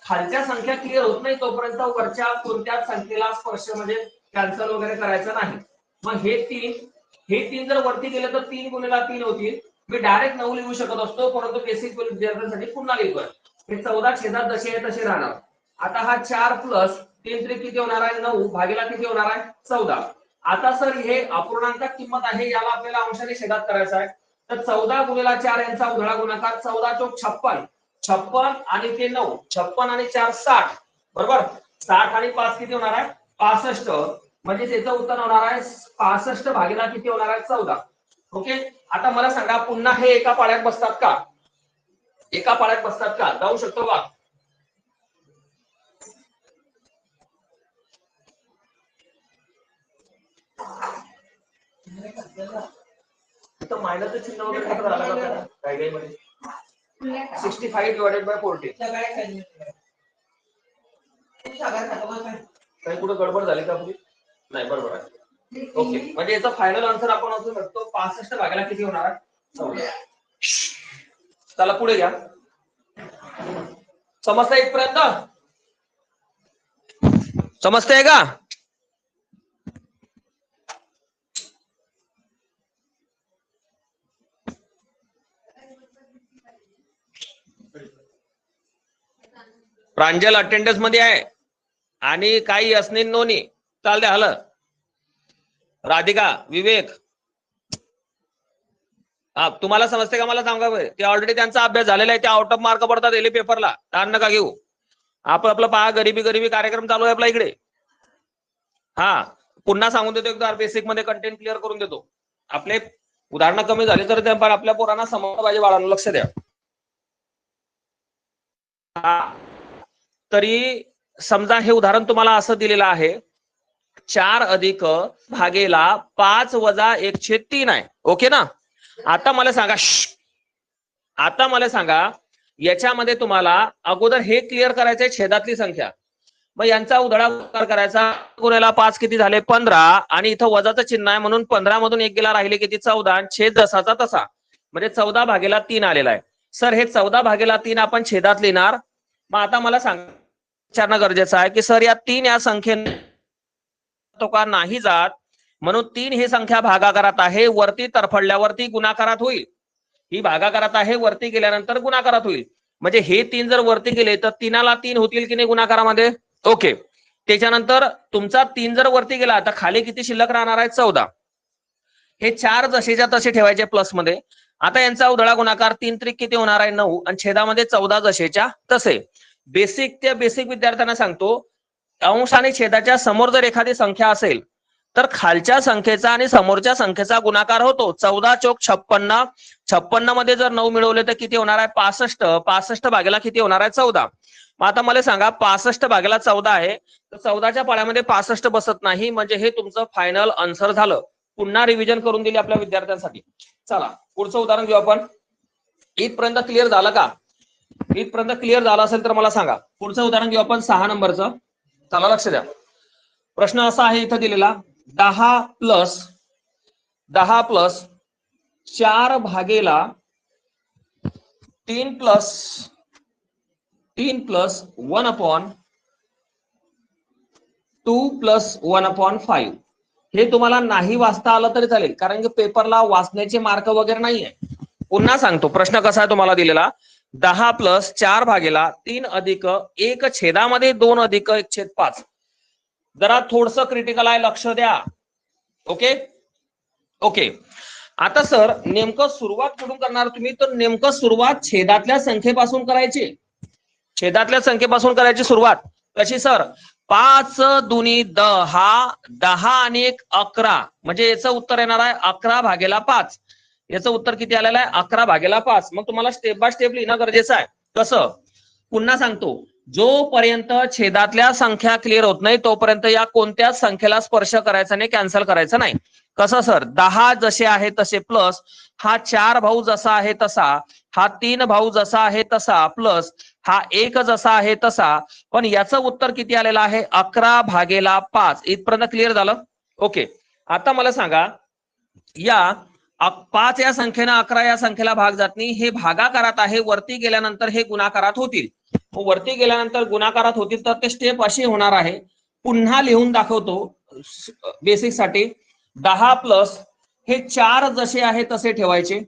खालच्या संख्या क्लिअर होत नाही तोपर्यंत वरच्या कोणत्याच संख्येला स्पर्श म्हणजे कॅन्सल वगैरे करायचं नाही. मग हे 3 जर वरती गेले तर 3 × 3 होतील. मी डायरेक्ट 9 लिहू शकत असतो, परंतु बेसिक विद्यार्थ्यांसाठी पुन्हा लिहितोय. हे 14 छेदात जसे आहे तसे राहणार. आता हा 4 प्लस 3 त्रिक किती होणार आहे? 9 भागीला किती होणार आहे? 14. आता सर हे अपूर्णांकात किंमत आहे, याला आपल्याला अंशाने छेदात करायचं आहे. तर 14 × 4 यांचा उधळा गुणाकार. 14×4 = 56. 56 आणि ते 9. 56 आणि 4 60. बरोबर. 60 आणि 5 किती होणार आहे? 65. म्हणजे त्याचं उत्तर होणार आहे 65 भागीला किती होणार आहे? 14. ओके, आता मला सांगा पुन्हा हे एका पाड्यात बसतात का? एका पाड्यात बसतात का? जाऊ शकतो का? तर मायनसचं चिन्ह वगैरे कसं झालं का काय मध्ये? 65/40. काही कुठे गडबड झाली का आपली? नाही, बरोबर आहे. ओके, म्हणजे याचा फायनल आन्सर आपण असू शकतो 65 भागाला किती होणार आहे? 14. चला पुढे घ्या. समजतंय इथपर्यंत? समजतंय का? प्रांजल अटेंडन्स मध्ये आहे आणि काही असणे नोनी चालते. हल राधिका, विवेक, हा तुम्हाला समजते का मला सांगा ते ऑलरेडी त्यांचा अभ्यास झालेला आहे, ते आउट ऑफ मार्क पडतात डेली पेपरला, ताण नका घेऊ. आपण आपलं पहा गरिबी गरिबी कार्यक्रम चालू आहे आपला इकडे. हा पुन्हा सांगून देतो एकदा बेसिक मध्ये कंटेंट क्लिअर करून देतो. आपले उदाहरणं कमी झाले तर आपल्या पोरांना समजलं पाहिजे, बाळांना लक्ष द्या. तरी समजा हे उदाहरण तुम्हाला असं दिलेलं आहे 4 अधिक भागेला 5 वजा 1/3 आहे. ओके ना. आता मला सांगा याच्यामध्ये तुम्हाला अगोदर हे क्लिअर करायचंय छेदातली संख्या. मग यांचा उधळा गुणाकार करायचा. गुणेला 5 किती झाले 15 आणि इथं वजाचं चिन्ह आहे म्हणून 15 मधून 1 गेला राहिले किती 14. छेद जसाचा तसा म्हणजे 14/3 आलेला आहे. सर हे 14/3 आपण छेदात लिहिणार. मग आता मला विचारणं गरजेचं आहे की सर या 3 या संख्येने तो का नाही जात, म्हणून 3 ही संख्या भागाकारात आहे, वरती तरफडल्यावरती गुणाकारात होईल. ही भागाकारात आहे, वरती गेल्यानंतर गुणाकारात होईल. म्हणजे हे 3 जर वरती गेले तर 3ला 3 होतील की नाही गुणाकारामध्ये. ओके. त्याच्यानंतर तुमचा 3 जर वरती गेला तर खाली किती शिल्लक राहणार आहे 14. हे 4 जसेच्या तसे ठेवायचे प्लस मध्ये. आता यांचा उधळा गुणाकार 3 त्रिक किती होणार आहे 9 आणि छेदामध्ये 14 जसेच्या तसे. बेसिक विद्यार्थ्यांना सांगतो, अंश आणि छेदाच्या समोर जर एखादी संख्या असेल तर खालच्या संख्येचा आणि समोरच्या संख्येचा गुणाकार होतो. 14 चोक 56. 56 मध्ये जर 9 मिळवले तर किती होणार आहे 65. 65 भागेला किती होणार आहे 14. मग आता मला सांगा 65 भागेला 14 आहे तर 14च्या पाड्यामध्ये 65 बसत नाही, म्हणजे हे तुमचं फायनल आन्सर झालं. पुन्हा रिव्हिजन करून दिली आपल्या विद्यार्थ्यांसाठी. चला पुढचं उदाहरण घेऊ आपण. इथपर्यंत क्लिअर झालं का? इथपर्यंत क्लिअर झालं असेल तर मला सांगा. पुढचं उदाहरण घेऊ आपण 6 नंबरचं. चला लक्ष द्या. प्रश्न असा आहे इथं दिलेला 10 प्लस 4 भागेला 3 प्लस 1/2 प्लस 1/5. हे तुम्हाला नाही वाचता आलं तरी चालेल, कारण की पेपरला वाचण्याचे मार्क वगैरे नाही आहे. पुन्हा सांगतो प्रश्न कसा आहे तुम्हाला दिलेला 10 प्लस 4 भागेला 3 अधिक 1 छेदामध्ये 2 अधिक 1/5. जरा थोडस क्रिटिकल आहे, लक्ष द्या. Okay okay. आता सर नेमकं सुरुवात कुठून करणार तुम्ही, तर नेमकं सुरुवात छेदातल्या संख्येपासून करायची. छेदातल्या संख्येपासून करायची सुरुवात. कशी सर 5 दुनी 10, 10 आणि 1 11, म्हणजे याचं उत्तर येणार आहे 11/5. याचं उत्तर किती आलेलं आहे 11/5. मग तुम्हाला स्टेप बाय स्टेप लिहिणं गरजेचं आहे. कसं पुन्हा सांगतो, जोपर्यंत छेदातल्या संख्या क्लिअर होत नाही तोपर्यंत या कोणत्याच संख्येला स्पर्श करायचा नाही, कॅन्सल करायचं नाही. कसं सर 10 जसे आहे तसे प्लस हा 4 भाऊ जसा आहे तसा, हा 3 भाऊ जसा आहे तसा प्लस हा 1 जसा आहे तसा. पण याचं उत्तर किती आलेलं आहे 11/5. इथपर्यंत क्लिअर झालं. ओके. आता मला सांगा या 5 या संख्येनं 11 या संख्येला भाग जात नाही, हे भागाकारात आहे, वरती गेल्यानंतर हे गुणाकारात होतील. वरती गेल्यानंतर गुणाकारात होतील तर ते स्टेप अशी होणार आहे. पुन्हा लिहून दाखवतो बेसिक साठी. 10 प्लस हे 4 जसे आहे तसे ठेवायचे.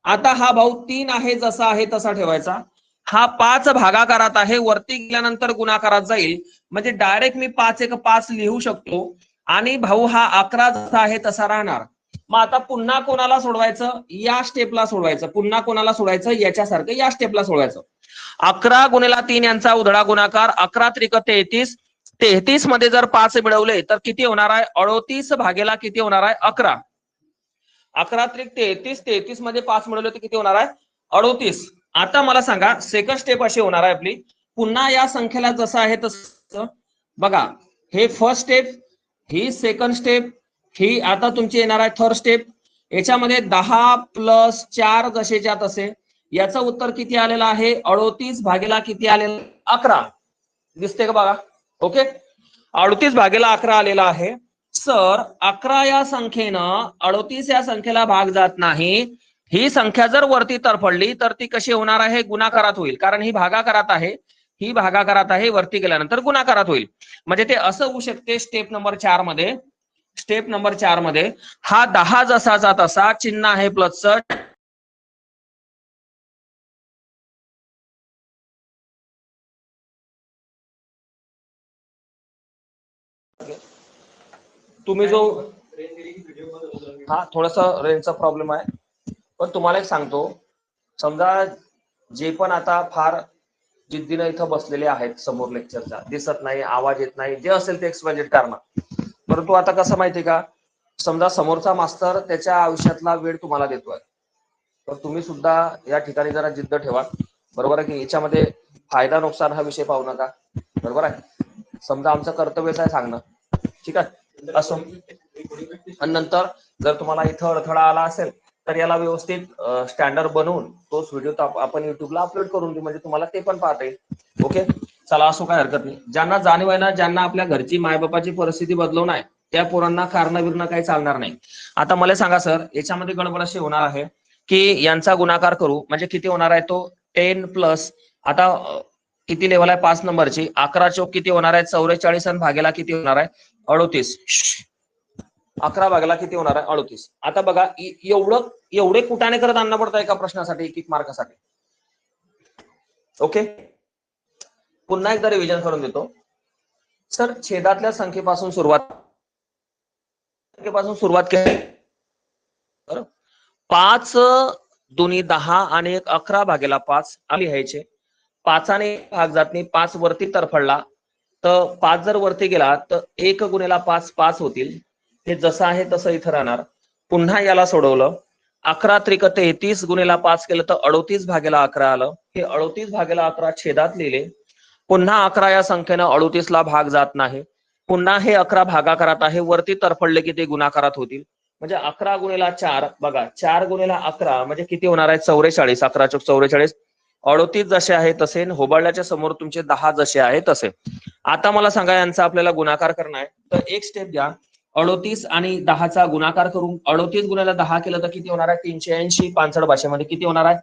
आता हा भाऊ 3 आहे जसा आहे तसा ठेवायचा. हा 5 भागाकारात आहे, वरती गेल्यानंतर गुणाकारात जाईल, म्हणजे डायरेक्ट मी 5 लिहू शकतो. आणि भाऊ हा 11 जसा आहे तसा राहणार. मग आता पुन्हा कोणाला सोडवायचं, या स्टेपला सोडवायचं. पुन्हा कोणाला सोडवायचं, याच्यासारखं या स्टेपला सोडवायचं. 11 गुणिला 3 यांचा उधळा गुणाकार 11 त्रिक 33. 33 मध्ये जर 5 मिळवले तर किती होणार आहे 38 भागेला किती होणार आहे 11. 11 त्रिक 33. 33 मध्ये 5 मिळवले तर किती होणार आहे 38. आता मला सांगा सेकंड स्टेप अशी होणार आहे आपली. पुन्हा या संख्येला जसं आहे तसं बघा. हे फर्स्ट स्टेप, ही सेकंड स्टेप, ही आता तुमची येणार आहे थर्ड स्टेप. याच्यामध्ये 10 प्लस 4 जसेच्या तसे. याचं उत्तर किती आलेलं आहे 38 भागेला किती आलेलं 11. दिसते का बघा. ओके 38 भागेला 11 आलेला आहे. सर 11 या संख्येनं 38 या संख्येला भाग जात नाही. ही संख्या जर वरती तरफडली तर ती कशी होणार आहे गुणाकारात होईल, कारण ही भागाकारात आहे, ही भागाकारात आहे, वरती गेल्यानंतर गुणाकारात होईल. म्हणजे ते असं होऊ शकते स्टेप नंबर 4 मध्ये. स्टेप नंबर 4 मध्ये हा 10 जसाचा तसा चिन्ह आहे प्लसचं. तुम्ही जो हा थोडासा रेंजचा प्रॉब्लेम आहे, पण तुम्हाला एक सांगतो, समजा जे पण आता फार जिद्दीनं इथं बसलेले आहेत समोर लेक्चरच्या, दिसत नाही, आवाज येत नाही, जे असेल ते एक्सप्लेनेट कारण, परंतु आता कसं माहितीये का, समजा समोरचा मास्तर त्याच्या आयुष्यातला वेळ तुम्हाला देतोय, तर तुम्ही सुद्धा या ठिकाणी जरा जिद्द ठेवा. बरोबर आहे की याच्यामध्ये फायदा नुकसान हा विषय पाहू नका. बरोबर आहे. समजा आमचं कर्तव्यच आहे सांगणं, ठीक आहे, असो. आणि नंतर जर तुम्हाला इथं अडथळा आला असेल तर याला व्यवस्थित स्टँडर्ड बनवून तोच व्हिडिओ आपण युट्यूबला अपलोड करून देऊ, म्हणजे तुम्हाला ते पण पाहता येईल. ओके, चला, असो, काय हरकत नाही. ज्यांना जाणीव आहे ना, ज्यांना आपल्या घरची मायबापाची परिस्थिती बदलवून आहे, त्या पोरांना कारणं बिरणं काही चालणार नाही. आता मला सांगा सर, याच्यामध्ये गडबड अशी होणार आहे की यांचा गुणाकार करू म्हणजे किती होणार आहे, तो 10 प्लस, आता किती लेवल आहे 5 नंबरची, 11 चौक किती होणार आहे 44 आणि भागेला किती होणार आहे 38. 11 भागेला किती होणार आहे 38. आता बघा, एवढे कुटाने करत आणणं पडतं एका प्रश्नासाठी, एक मार्कासाठी. ओके, पुन्हा एकदा रिव्हिजन करून देतो सर. छेदातल्या संख्येपासून सुरुवात केली, 5 दोन्ही 10 आणि 1 11 भागेला 5 लिहायचे. 5ने भाग जात नाही, 5 वरती तरफडला तर 5 जर वरती गेला तर 1 गुणेला 5 5 होतील. हे जसं आहे तसं इथं राहणार. पुन्हा याला सोडवलं, 11 त्रिक 33 गुणेला 5 केलं तर 38 भागेला 11 आलं. हे 38 भागेला 11 छेदात लिहिले. पुन्हा 11 या संख्येनं 38 ला भाग जात नाही. पुन्हा हे 11 भागाकारात आहे, वरती तरफडले की ते गुणाकारात होतील. म्हणजे 11 गुणेला 4, बघा 4 गुणेला 11 म्हणजे किती होणार आहे 44. 11 चौक 44. 38 जसे आहे तसे, होबाळल्याच्या समोर तुमचे 10 जसे आहे तसे. आता मला सांगा, यांचा आपल्याला गुणाकार करणार आहे, तर एक स्टेप घ्या. 38 आणि 10चा गुणाकार करून 38 गुणिले 10 केलं तर किती होणार आहे 380. पानसड भाषेमध्ये किती होणार आहे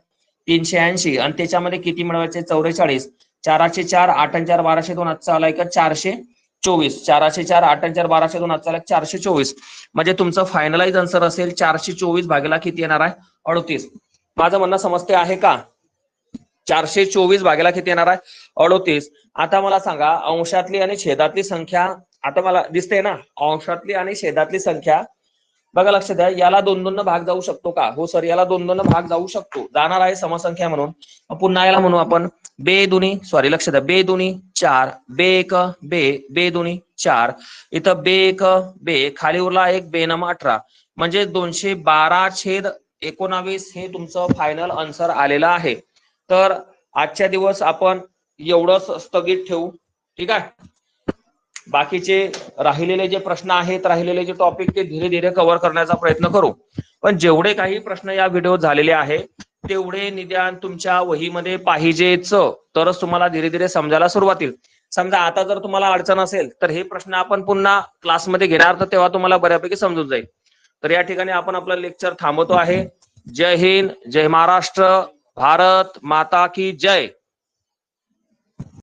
380. आणि त्याच्यामध्ये किती मिळवायचे 44. 4चे 4, 8 आणि 4 1202, आजचा आलाय का 424. 4चे 4, 8 आणि 4 1202, आजचा आलाय 424. म्हणजे तुमचं फायनलाइज आन्सर असेल 424 भागेला किती येणार आहे 38. माझं म्हणणं समजते आहे का? 424 भागेला किती येणार आहे 38. आता मला सांगा, अंशातली आणि छेदातली संख्या आता मला दिसते ना, अंशातली आणि छेदातली संख्या बघा, लक्ष द्या, याला 2-2 भाग जाऊ शकतो का? हो सर, याला 2-2 भाग जाऊ शकतो, जाणार आहे समसंख्या म्हणून. पुन्हा याला म्हणू आपण लक्ष द्या, बे दुनी 4, बे 1 बे, बे दुनी 4, इथं बे 1 बे, खाली उरला 1, बे नम 18, म्हणजे 212/19 हे तुमचं फायनल आन्सर आलेलं आहे. तर आजच्या दिवस आपण एवढंच स्थगित ठेवू, ठीक आहे. बाकीचे राहिलेले जे प्रश्न आहेत, राहिलेले जे टॉपिक, ते धीरे धीरे कव्हर करण्याचा प्रयत्न करू. पण जेवढे काही प्रश्न या व्हिडिओ झालेले आहे तेवढे निदान तुमच्या वहीमध्ये पाहिजेच, तरच तुम्हाला धीरे धीरे समजायला सुरुवात होईल. समजा आता जर तुम्हाला अडचण असेल तर हे प्रश्न आपण पुन्हा क्लासमध्ये घेणार, तर तेव्हा तुम्हाला बऱ्यापैकी समजून जाईल. तर या ठिकाणी आपण आपलं लेक्चर थांबवतो आहे. जय हिंद, जय महाराष्ट्र, भारत माता की जय.